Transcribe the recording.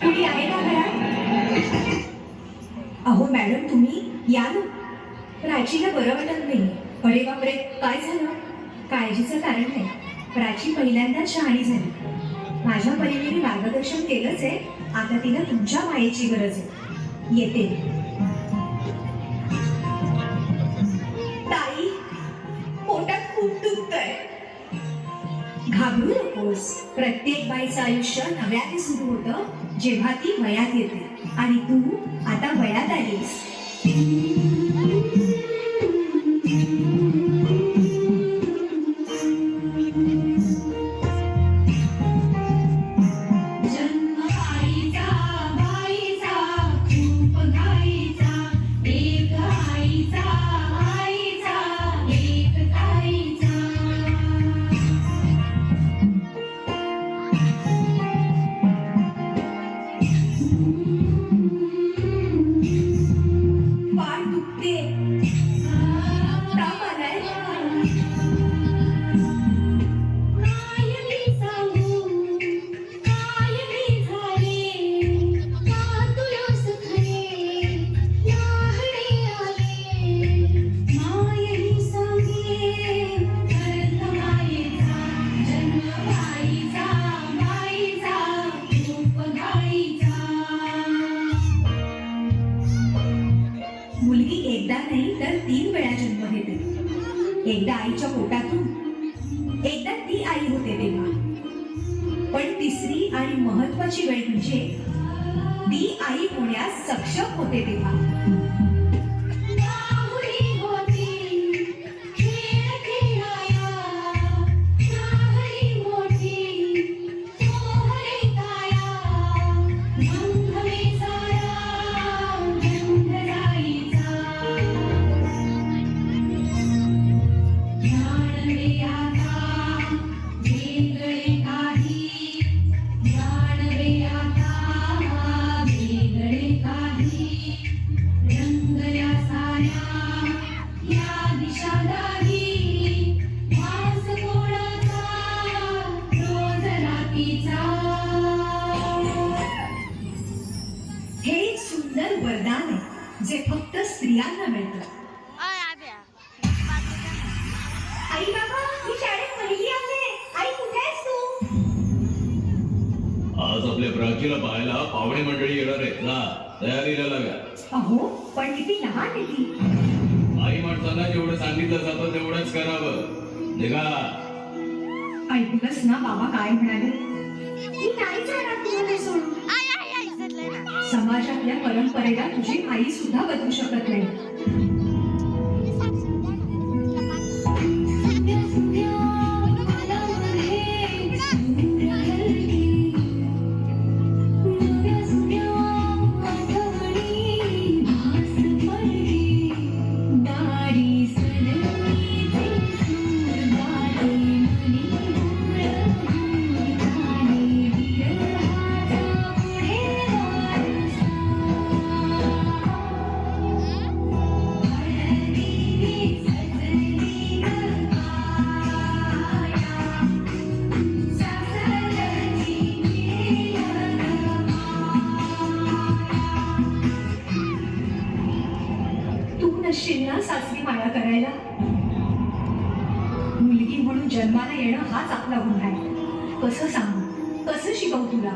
कुणी आहे का घरात? अहो मॅडम तुम्ही या ना. प्राचीला बरं वाटत नाही. अरे बापरे, काय झालं? काळजीचं कारण नाही. प्राची पहिल्यांदाच शहाणी झाली. माझ्या परीने मी मार्गदर्शन केलंच आहे. आता तिला तुमच्या मायेची गरज आहे. येते. ताई, पोटात खूप दुखतंय. घाबरू नकोस. प्रत्येक बाईचं आयुष्य नव्याने सुरू होतं जेव्हा ती वयात येते. आणि तू आता वयात आलीस. मुलगी एकदा नाही तर 3 वेळा जन्म घेते. एकदा आईच्या पोटातून, एकदा ती आई होते तेव्हा. पण तिसरी आणि महत्वाची वेळ म्हणजे ती आई होण्यास सक्षम होते तेव्हा. हे एक सुंदर वरदान आहे जे फक्त स्त्रियांना मिळतं. आई बाबा, मी शाळेत पहिली आहे. आई कुठे आहेस तू? आज आपल्या प्राचीला पाहायला पाहुणे मंडळी येणार आहेत ना, तयारीला लागा. अहो पण किती लहान आहे ती. आई माणसांना जेवढं सांगितलं जातं तेवढंच करावं. निघा. ऐकलंस ना बाबा काय म्हणाले? मी नाही जाणार तुम्हाला सोडून. समाजातल्या परंपरेला तुझी आई सुद्धा बदलू शकत नाही. ना सासरी माया करायला. मुलगी म्हणून जन्माला येणं हाच आपला गुन्हा आहे. कसं सांगू, कसं शिकवू तुला?